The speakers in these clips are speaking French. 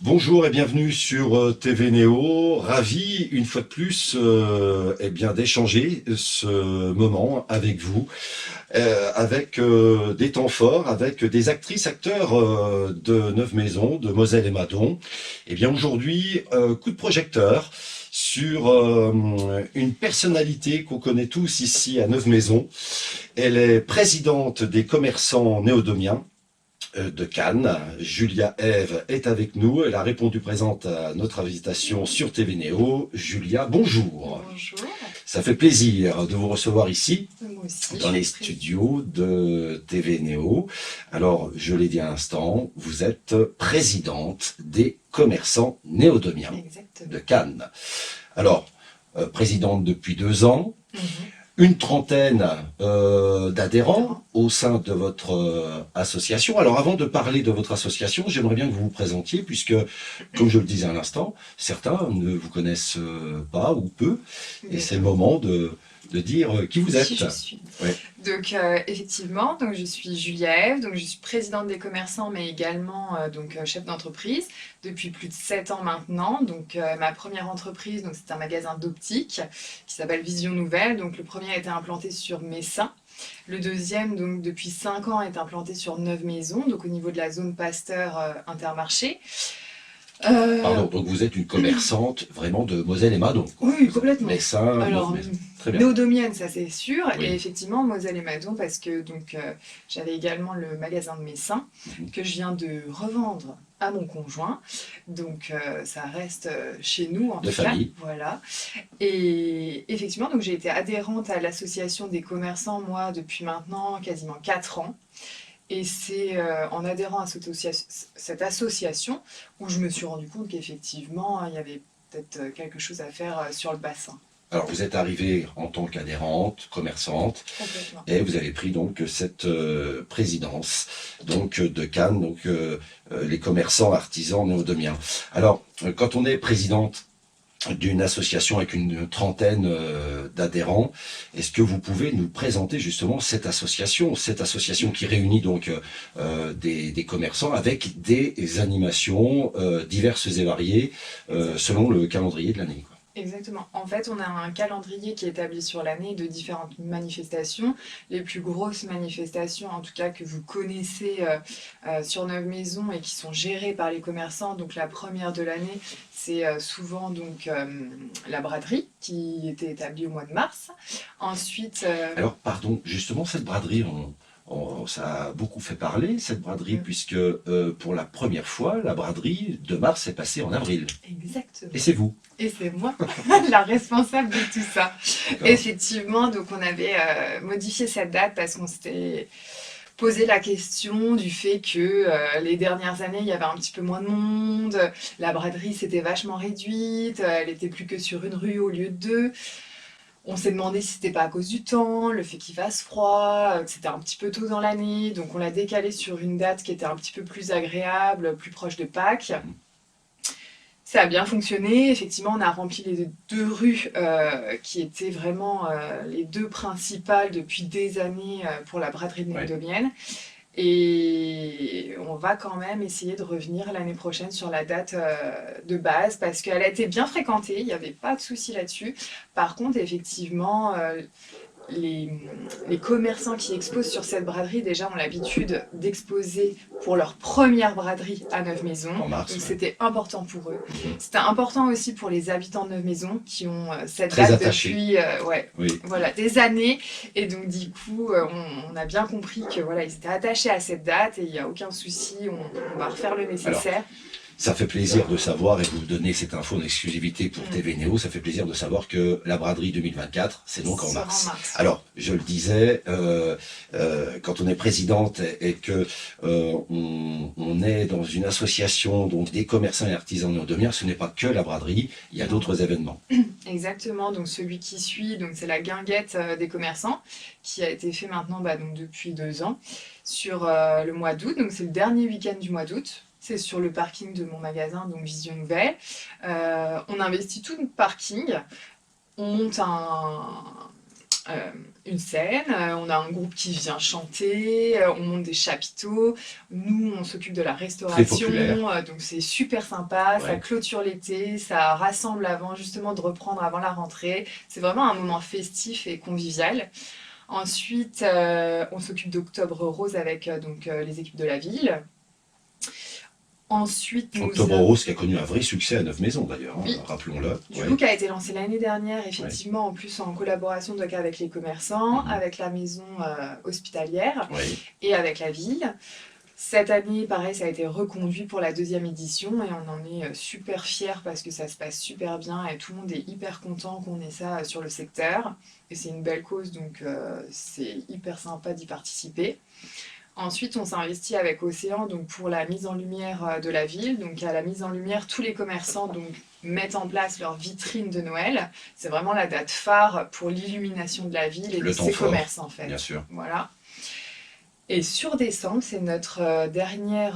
Bonjour et bienvenue sur TV Néo. Ravi une fois de plus d'échanger ce moment avec vous, avec des temps forts, avec des actrices, acteurs de Neuve Maisons, de Moselle et Madon. Eh bien aujourd'hui, coup de projecteur sur une personnalité qu'on connaît tous ici à Neuve Maisons. Elle est présidente des commerçants néodomiens de Cannes. Julia Ève est avec nous. Elle a répondu présente à notre invitation sur TV Néo. Julia, bonjour. Bonjour. Ça fait plaisir de vous recevoir ici, Moi aussi. dans les studios de TV Néo. Alors, je l'ai dit à l'instant, vous êtes présidente des commerçants néodomiens de Cannes. Alors, présidente depuis 2 ans. Une trentaine d'adhérents au sein de votre association. Alors avant de parler de votre association, j'aimerais bien que vous vous présentiez, puisque, comme je le disais à l'instant, certains ne vous connaissent pas ou peu, et c'est le moment de dire qui vous êtes. Qui je suis. Ouais. Donc effectivement, donc je suis Julia Ève, donc je suis présidente des commerçants, mais également chef d'entreprise depuis plus de 7 ans maintenant. Donc ma première entreprise, donc c'est un magasin d'optique qui s'appelle Vision Nouvelle. Donc le premier a été implanté sur Messin. Le deuxième, donc depuis 5 ans, est implanté sur Neuve Maisons, donc au niveau de la zone Pasteur Intermarché. Pardon, donc vous êtes une commerçante vraiment de Moselle et Madon. Oui, complètement. Messin, Alors, très bien. néodomienne, ça c'est sûr, Oui. et effectivement Moselle et Madon, parce que j'avais également le magasin de Messin que je viens de revendre à mon conjoint, donc ça reste chez nous en De tout famille. cas, voilà. Et effectivement, donc j'ai été adhérente à l'association des commerçants, moi, depuis maintenant quasiment 4 ans. Et c'est en adhérant à cette association où je me suis rendu compte qu'effectivement, il y avait peut-être quelque chose à faire sur le bassin. Alors vous êtes arrivée en tant qu'adhérente, commerçante, Complètement. et vous avez pris donc cette présidence donc de Cannes, donc les commerçants artisans néodomiens. Alors quand on est présidente d'une association avec une trentaine d'adhérents, est-ce que vous pouvez nous présenter justement cette association qui réunit donc des commerçants avec des animations diverses et variées selon le calendrier de l'année. Exactement. En fait, on a un calendrier qui est établi sur l'année de différentes manifestations. Les plus grosses manifestations, en tout cas que vous connaissez sur Neuve Maisons et qui sont gérées par les commerçants. Donc la première de l'année, c'est souvent donc la braderie qui était établie au mois de mars. Ensuite. Alors, pardon, justement cette braderie, ça a beaucoup fait parler, cette braderie, puisque pour la première fois, la braderie de mars est passée en avril. Exactement. Et c'est vous. Et c'est moi, la responsable de tout ça. Effectivement, donc on avait modifié cette date parce qu'on s'était posé la question du fait que les dernières années, il y avait un petit peu moins de monde, la braderie s'était vachement réduite, elle était plus que sur une rue au lieu de 2. On s'est demandé si c'était pas à cause du temps, le fait qu'il fasse froid, que c'était un petit peu tôt dans l'année, donc on l'a décalé sur une date qui était un petit peu plus agréable, plus proche de Pâques. Ça a bien fonctionné, effectivement on a rempli les 2 rues qui étaient vraiment les 2 principales depuis des années pour la braderie de néodomienne. Et on va quand même essayer de revenir l'année prochaine sur la date de base parce qu'elle a été bien fréquentée, il n'y avait pas de souci là-dessus. Par contre, effectivement, les commerçants qui exposent sur cette braderie déjà ont l'habitude d'exposer pour leur première braderie à Neuve Maisons. En mars, donc c'était important pour eux. C'était important aussi pour les habitants de Neuve Maisons qui ont cette très date attachés. depuis voilà, des années. Et donc du coup, on a bien compris que voilà, ils étaient attachés à cette date et il n'y a aucun souci, on va refaire le nécessaire. Alors, ça fait plaisir de savoir, et vous donner cette info en exclusivité pour TV Néo, ça fait plaisir de savoir que la braderie 2024, c'est donc en mars. Alors, je le disais, quand on est présidente et que on est dans une association donc des commerçants et artisans néodomiens, ce n'est pas que la braderie, il y a d'autres événements. Exactement, donc celui qui suit, donc c'est la guinguette des commerçants, qui a été fait maintenant donc depuis 2 ans, sur le mois d'août, donc c'est le dernier week-end du mois d'août. C'est sur le parking de mon magasin, donc Vision Nouvelle. On investit tout le parking. On monte une scène, on a un groupe qui vient chanter, on monte des chapiteaux, nous on s'occupe de la Très restauration, populaire. donc c'est super sympa, ça Ouais. clôture l'été, ça rassemble avant justement de reprendre avant la rentrée, c'est vraiment un moment festif et convivial. Ensuite, on s'occupe d'Octobre Rose avec donc, les équipes de la ville. Ensuite, Octobre Rose qui a connu un vrai succès à Neuve-Maisons d'ailleurs, hein, oui, rappelons-le. du Ouais. coup, qui a été lancé l'année dernière, effectivement, en plus en collaboration donc avec les commerçants, Mhm. avec la maison hospitalière Ouais. et avec la ville. Cette année, pareil, ça a été reconduit pour la deuxième édition et on en est super fiers parce que ça se passe super bien et tout le monde est hyper content qu'on ait ça sur le secteur. Et c'est une belle cause, donc c'est hyper sympa d'y participer. Ensuite, on s'est investi avec Océan donc pour la mise en lumière de la ville. Donc à la mise en lumière, tous les commerçants donc, mettent en place leur vitrine de Noël. C'est vraiment la date phare pour l'illumination de la ville et Le de temps ses fort, commerces en fait. bien sûr. Voilà. Et sur décembre, c'est notre dernier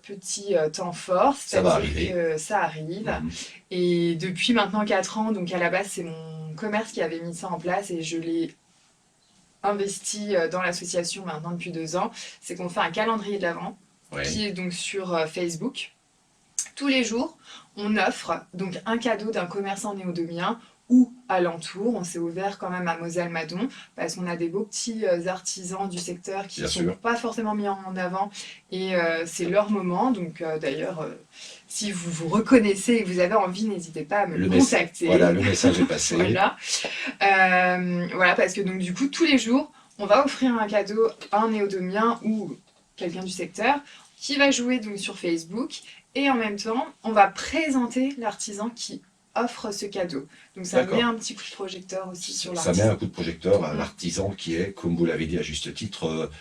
petit temps fort, Ça va c'est-à-dire arriver. que ça arrive. Mhm. Et depuis maintenant 4 ans, donc à la base c'est mon commerce qui avait mis ça en place et je l'ai investi dans l'association maintenant depuis 2 ans, c'est qu'on fait un calendrier de l'Avent Ouais. qui est donc sur Facebook. Tous les jours, on offre donc un cadeau d'un commerçant néodomien ou alentour. On s'est ouvert quand même à Moselle-Madon parce qu'on a des beaux petits artisans du secteur qui ne Bien sont sûr. pas forcément mis en avant et c'est leur moment. Donc d'ailleurs, si vous vous reconnaissez et que vous avez envie, n'hésitez pas à me contacter. Voilà, le message est passé. Voilà. Voilà, parce que donc du coup, tous les jours, on va offrir un cadeau à un néodomien ou quelqu'un du secteur qui va jouer donc sur Facebook et en même temps, on va présenter l'artisan qui offre ce cadeau. Donc ça D'accord. met un petit coup de projecteur aussi sur Ça met l'artisan. un coup de projecteur à l'artisan qui est, comme vous l'avez dit à juste titre,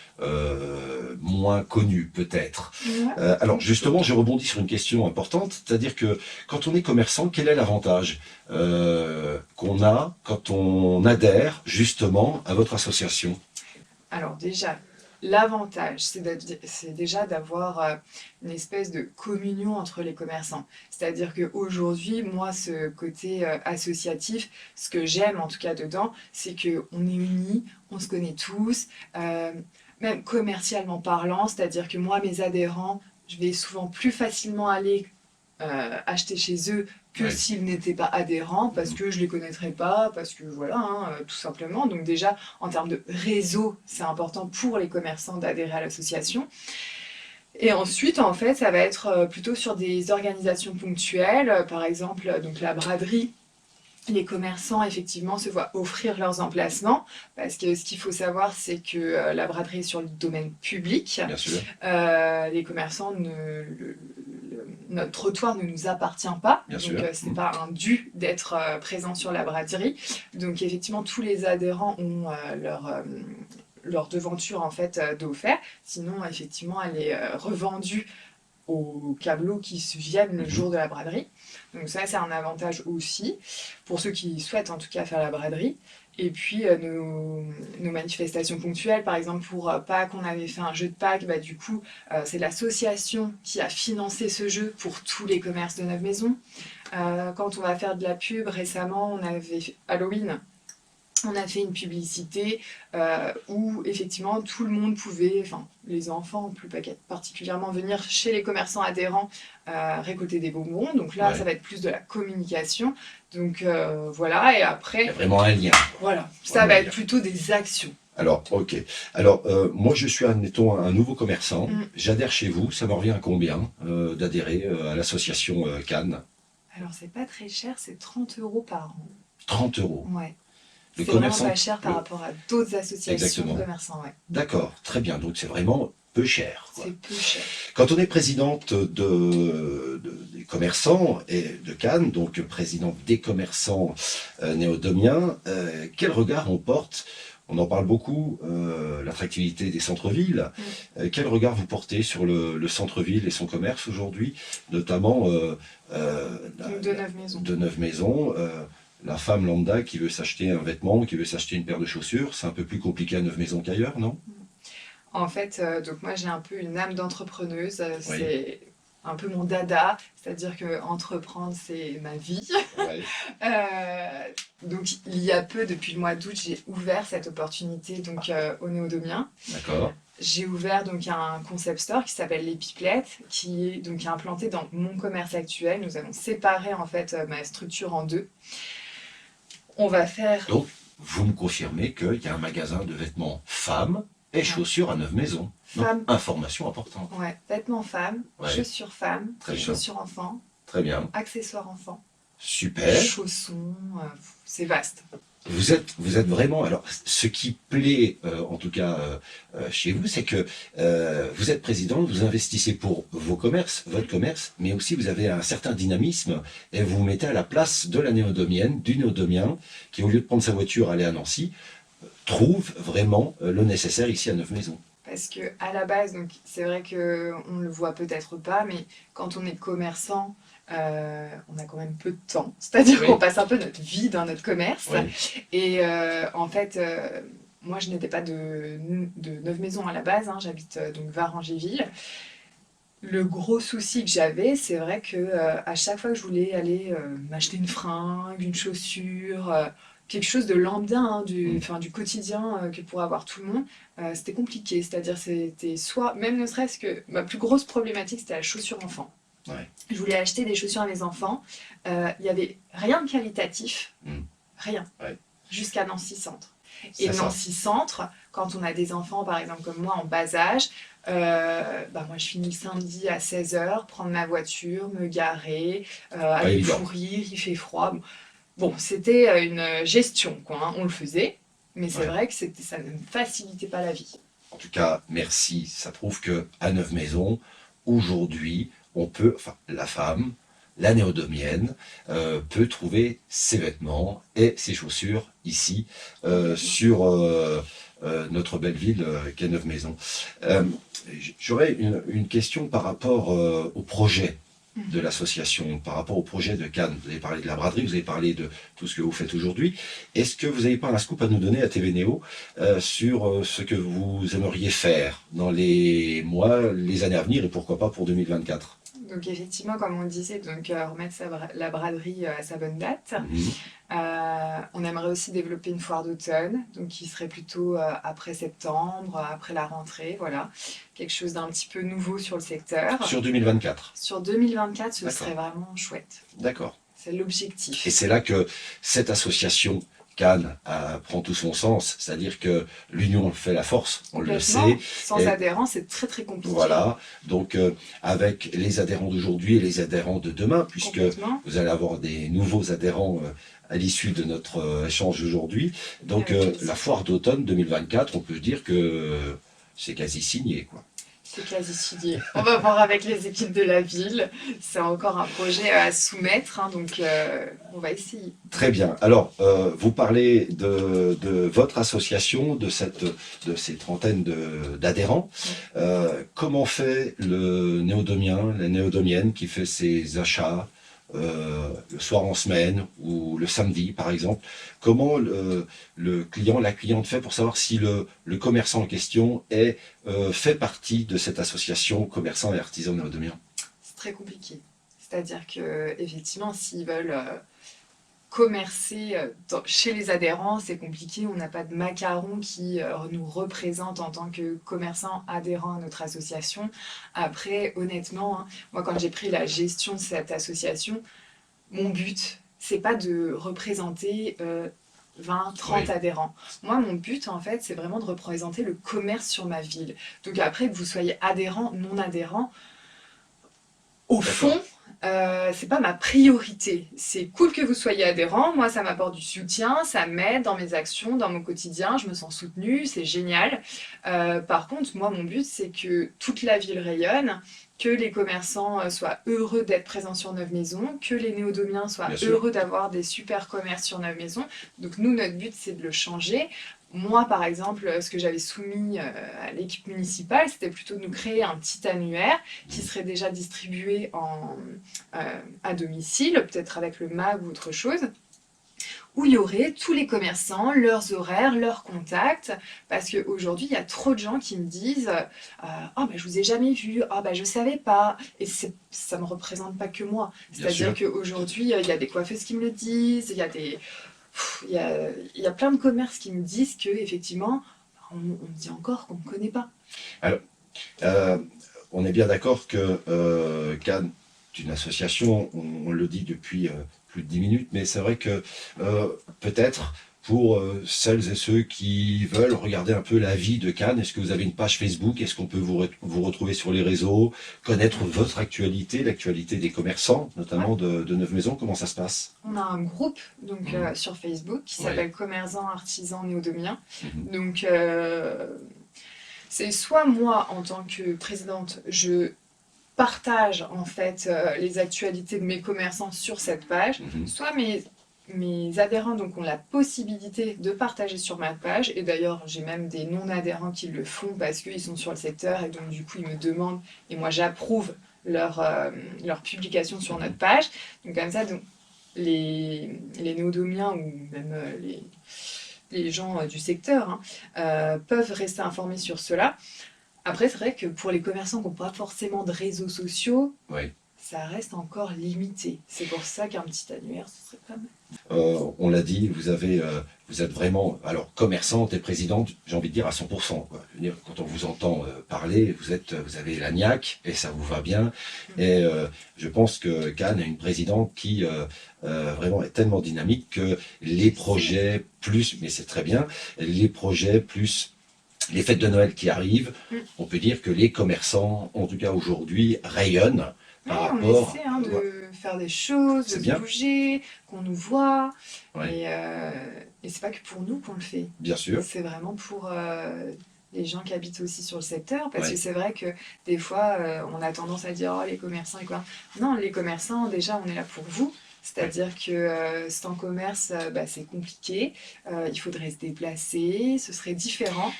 moins connu peut-être. Ouais. Alors justement, je rebondis sur une question importante, c'est-à-dire que quand on est commerçant, quel est l'avantage qu'on a quand on adhère justement à votre association? Alors déjà, l'avantage, c'est déjà d'avoir une espèce de communion entre les commerçants. C'est-à-dire qu'aujourd'hui, moi, ce côté associatif, ce que j'aime en tout cas dedans, c'est qu'on est unis, on se connaît tous, même commercialement parlant, c'est-à-dire que moi, mes adhérents, je vais souvent plus facilement aller acheter chez eux que Ouais. s'ils n'étaient pas adhérents, parce que je les connaîtrais pas, parce que voilà, hein, tout simplement. Donc déjà, en termes de réseau, c'est important pour les commerçants d'adhérer à l'association. Et ensuite, en fait, ça va être plutôt sur des organisations ponctuelles, par exemple, donc la braderie. Les commerçants, effectivement, se voient offrir leurs emplacements, parce que ce qu'il faut savoir, c'est que la braderie est sur le domaine public. Bien sûr. Les commerçants, notre trottoir ne nous appartient pas, Bien donc sûr. ce n'est pas un dû d'être présent sur la braderie. Donc effectivement, tous les adhérents ont leur devanture en fait d'offert. Sinon, effectivement, elle est revendue aux câbleaux qui se viennent le jour de la braderie. Donc ça, c'est un avantage aussi, pour ceux qui souhaitent en tout cas faire la braderie. Et puis nos manifestations ponctuelles, par exemple pour Pâques, on avait fait un jeu de Pâques, bah, du coup c'est l'association qui a financé ce jeu pour tous les commerces de Neuve-Maisons. Quand on va faire de la pub, récemment on avait fait Halloween. On a fait une publicité où effectivement tout le monde pouvait, enfin les enfants plus particulièrement, venir chez les commerçants adhérents récolter des bonbons. Donc là, Ouais. ça va être plus de la communication. Donc voilà, et Il y après, a vraiment un lien. voilà, ça Vraiment va un être lien. plutôt des actions. Alors, ok. Alors, moi, je suis, admettons, un nouveau commerçant. Mm. J'adhère chez vous. Ça me revient à combien d'adhérer à l'association Cannes? Alors c'est pas très cher, c'est 30 € par an. 30 euros. Ouais. Le C'est vraiment commerçant- pas cher par le- rapport à d'autres associations Exactement. de commerçants. Ouais. D'accord, très bien. Donc, c'est vraiment peu cher, quoi. C'est peu cher. Quand on est présidente des commerçants et de Cannes, donc présidente des commerçants néodomiens, quel regard on porte? On en parle beaucoup, l'attractivité des centres-villes. Quel regard vous portez sur le centre-ville et son commerce aujourd'hui, notamment Donc de 9 maisons. de Neuve-Maisons, la femme lambda qui veut s'acheter un vêtement, qui veut s'acheter une paire de chaussures, c'est un peu plus compliqué à Neuve-Maisons qu'ailleurs, non? En fait, donc moi j'ai un peu une âme d'entrepreneuse. Oui. C'est un peu mon dada, c'est-à-dire que entreprendre, c'est ma vie. Ouais. Donc il y a peu, depuis le mois d'août, j'ai ouvert cette opportunité donc, au Néodomien. D'accord. J'ai ouvert donc un concept store qui s'appelle Les Pipelettes, qui est donc implanté dans mon commerce actuel. Nous avons séparé en fait ma structure en deux. On va faire... Donc, vous me confirmez qu'il y a un magasin de vêtements femmes et chaussures à Neuve-Maisons. Femmes. Information importante. Ouais, vêtements femmes, Ouais. chaussures femmes, Très bien. chaussures enfants, Très bien. accessoires enfants, Super. chaussons, c'est vaste. Vous êtes vraiment. Alors, ce qui plaît, en tout cas chez vous, c'est que vous êtes présidente, vous investissez pour vos commerces, votre commerce, mais aussi vous avez un certain dynamisme et vous vous mettez à la place de la néodomienne, du néodomien, qui au lieu de prendre sa voiture, aller à Nancy, trouve vraiment le nécessaire ici à Neuve-Maisons. Parce que à la base, donc c'est vrai que on le voit peut-être pas, mais quand on est commerçant, on a quand même peu de temps. C'est-à-dire Oui. qu'on passe un peu notre vie dans notre commerce. Oui. Et en fait, moi, je n'étais pas de Neuve-Maisons à la base. Hein, j'habite donc Varangéville. Le gros souci que j'avais, c'est vrai que à chaque fois que je voulais aller m'acheter une fringue, une chaussure, quelque chose de lambda, hein, du quotidien que pourrait avoir tout le monde, c'était compliqué. C'est-à-dire, c'était soit, même ne serait-ce que ma plus grosse problématique, c'était la chaussure enfant. Ouais. Je voulais acheter des chaussures à mes enfants. Il n'y avait rien de qualitatif, rien, Ouais. jusqu'à Nancy Centre. C'est Et ça. Nancy Centre, quand on a des enfants, par exemple comme moi, en bas âge, moi je finis le samedi à 16h, prendre ma voiture, me garer, aller évident. courir, il fait froid. Bon, c'était une gestion, quoi, hein. On le faisait, mais c'est Ouais. vrai que ça ne me facilitait pas la vie. En tout cas, merci. Ça prouve que à Neuve-Maisons, aujourd'hui, on peut, enfin, la femme, la néodomienne, peut trouver ses vêtements et ses chaussures ici, sur notre belle ville qu'est Neuve-Maisons. J'aurais une question par rapport au projet de l'association, par rapport au projet de Cannes. Vous avez parlé de la braderie, vous avez parlé de tout ce que vous faites aujourd'hui. Est-ce que vous n'avez pas un scoop à nous donner à TV Néo sur ce que vous aimeriez faire dans les mois, les années à venir et pourquoi pas pour 2024? Donc effectivement, comme on le disait, donc, remettre la braderie à sa bonne date. Mhm. On aimerait aussi développer une foire d'automne, donc qui serait plutôt après septembre, après la rentrée, voilà. Quelque chose d'un petit peu nouveau sur le secteur. Sur 2024. Sur 2024, ce D'accord. serait vraiment chouette. D'accord. C'est l'objectif. Et c'est là que cette association Cannes prend tout son sens, c'est-à-dire que l'union fait la force, on le Complètement. sait. Sans Et adhérents, c'est très très compliqué. voilà, donc avec les adhérents d'aujourd'hui et les adhérents de demain, puisque Complètement. vous allez avoir des nouveaux adhérents à l'issue de notre échange aujourd'hui. Donc Avec plaisir. la foire d'automne 2024, on peut dire que c'est quasi signé, quoi. C'est quasi signé. On va voir avec les équipes de la ville. C'est encore un projet à soumettre, hein, donc on va essayer. Très bien. Alors, vous parlez de votre association, de ces trentaines d'adhérents. Comment fait le néodomien, la néodomienne qui fait ses achats le soir en semaine ou le samedi, par exemple? Comment le client, la cliente fait pour savoir si le commerçant en question fait partie de cette association commerçants et artisans néodomiens? C'est très compliqué. C'est-à-dire que effectivement, s'ils veulent commercer chez les adhérents, c'est compliqué. On n'a pas de macaron qui nous représente en tant que commerçant adhérent à notre association. Après, honnêtement, hein, moi, quand j'ai pris la gestion de cette association, mon but, c'est pas de représenter 20, 30 Oui. adhérents. Moi, mon but, en fait, c'est vraiment de représenter le commerce sur ma ville. Donc après, que vous soyez adhérent, non adhérent, au fond, c'est pas ma priorité. C'est cool que vous soyez adhérent. Moi, ça m'apporte du soutien, ça m'aide dans mes actions, dans mon quotidien. Je me sens soutenue, c'est génial. Par contre, moi, mon but, c'est que toute la ville rayonne, que les commerçants soient heureux d'être présents sur Neuve-Maisons, que les néodomiens soient Bien sûr. heureux d'avoir des super commerces sur Neuve-Maisons. Donc nous, notre but, c'est de le changer. Moi, par exemple, ce que j'avais soumis à l'équipe municipale, c'était plutôt de nous créer un petit annuaire qui serait déjà distribué à domicile, peut-être avec le MAG ou autre chose, où il y aurait tous les commerçants, leurs horaires, leurs contacts, parce qu'aujourd'hui, il y a trop de gens qui me disent ah, je vous ai jamais vu, ah, je savais pas. Et ça me représente pas que moi. C'est-à-dire qu'aujourd'hui, il y a des coiffeuses qui me le disent, il y a il y a plein de commerces qui me disent qu'effectivement, on me dit encore qu'on ne me connaît pas. Alors, on est bien d'accord que Cannes est une association, on le dit depuis plus de 10 minutes, mais c'est vrai que peut-être pour celles et ceux qui veulent regarder un peu la vie de Cannes, est-ce que vous avez une page Facebook? Est-ce qu'on peut vous retrouver sur les réseaux, connaître votre actualité, l'actualité des commerçants, notamment de Neuve-Maisons? Comment ça se passe? On a un groupe donc, sur Facebook qui s'appelle Commerçants Artisans Néodomiens. Donc, c'est soit moi, en tant que présidente, je partage en fait les actualités de mes commerçants sur cette page, soit mes adhérents donc, ont la possibilité de partager sur ma page, et d'ailleurs j'ai même des non-adhérents qui le font parce qu'ils sont sur le secteur et donc du coup ils me demandent et moi j'approuve leur publication sur notre page. Donc comme ça, donc, les néodomiens ou même les gens du secteur peuvent rester informés sur cela. Après, c'est vrai que pour les commerçants qui n'ont pas forcément de réseaux sociaux, ça reste encore limité. C'est pour ça qu'un petit annuaire, ce serait pas mal. On l'a dit, vous êtes vraiment, alors commerçante et présidente, j'ai envie de dire à 100%. Quoi. Je veux dire, quand on vous entend parler, vous avez la niaque et ça vous va bien. Et je pense que Cannes est une présidente qui vraiment est tellement dynamique que les projets plus, mais c'est très bien, les projets plus les fêtes de Noël qui arrivent, on peut dire que les commerçants, en tout cas aujourd'hui, rayonnent. On essaie de faire des choses, de bouger, qu'on nous voit. Et c'est pas que pour nous qu'on le fait. Bien sûr. C'est vraiment pour les gens qui habitent aussi sur le secteur. Parce que c'est vrai que des fois, on a tendance à dire « Oh, les commerçants et quoi ». Non, les commerçants, déjà, on est là pour vous. C'est-à-dire que c'est en commerce, c'est compliqué. Il faudrait se déplacer, ce serait différent.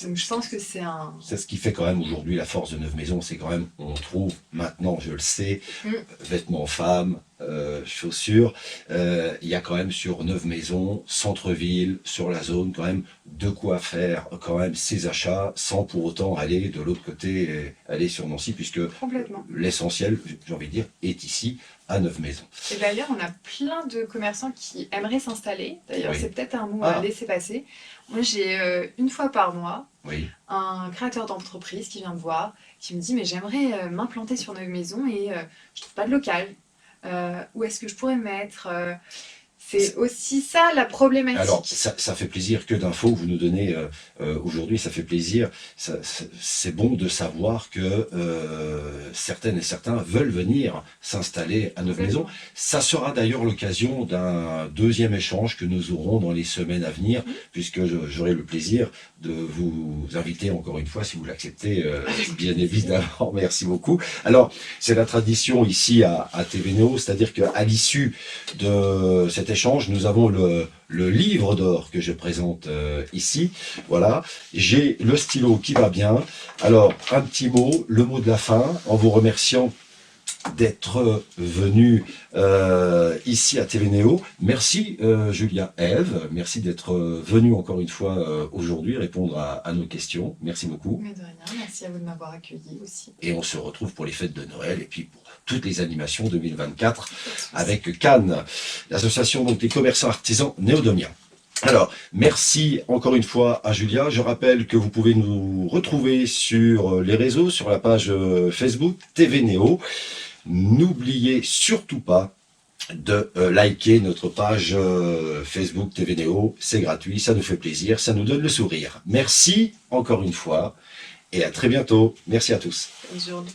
Donc je pense que c'est C'est ce qui fait quand même aujourd'hui la force de Neuve-Maisons, c'est quand même, on trouve maintenant, je le sais, vêtements femmes, chaussures, il y a quand même sur Neuve-Maisons, centre-ville, sur la zone, quand même de quoi faire quand même ses achats sans pour autant aller de l'autre côté, aller sur Nancy, puisque l'essentiel, j'ai envie de dire, est ici à Neuve-Maisons. Et d'ailleurs, on a plein de commerçants qui aimeraient s'installer. D'ailleurs, c'est peut-être un mot à laisser passer. Moi, j'ai une fois par mois un créateur d'entreprise qui vient me voir, qui me dit « Mais j'aimerais m'implanter sur Neuve-Maisons et je trouve pas de local. Où est-ce que je pourrais me mettre ?» C'est aussi ça la problématique. Alors, ça fait plaisir que d'infos que vous nous donnez aujourd'hui, ça fait plaisir. C'est bon de savoir que certaines et certains veulent venir s'installer à Neuve-Maisons. Ça sera d'ailleurs l'occasion d'un deuxième échange que nous aurons dans les semaines à venir, puisque j'aurai le plaisir de vous inviter encore une fois, si vous l'acceptez, bien évidemment. Merci beaucoup. Alors, c'est la tradition ici à TVNO, c'est-à-dire qu'à l'issue de cet échange, nous avons le livre d'or que je présente ici. Voilà, j'ai le stylo qui va bien. Alors, un petit mot, le mot de la fin, en vous remerciant d'être venu ici à TVNO. Merci Julia Eve, merci d'être venu encore une fois aujourd'hui répondre à nos questions. Merci beaucoup. Mais de rien, merci à vous de m'avoir accueilli aussi. Et on se retrouve pour les fêtes de Noël et puis pour toutes les animations 2024 avec Cannes, l'association donc des commerçants artisans néodomiens. Alors, merci encore une fois à Julia. Je rappelle que vous pouvez nous retrouver sur les réseaux, sur la page Facebook TVNO. N'oubliez surtout pas de liker notre page Facebook TVNO. C'est gratuit, ça nous fait plaisir, ça nous donne le sourire. Merci encore une fois et à très bientôt. Merci à tous. Bonne journée.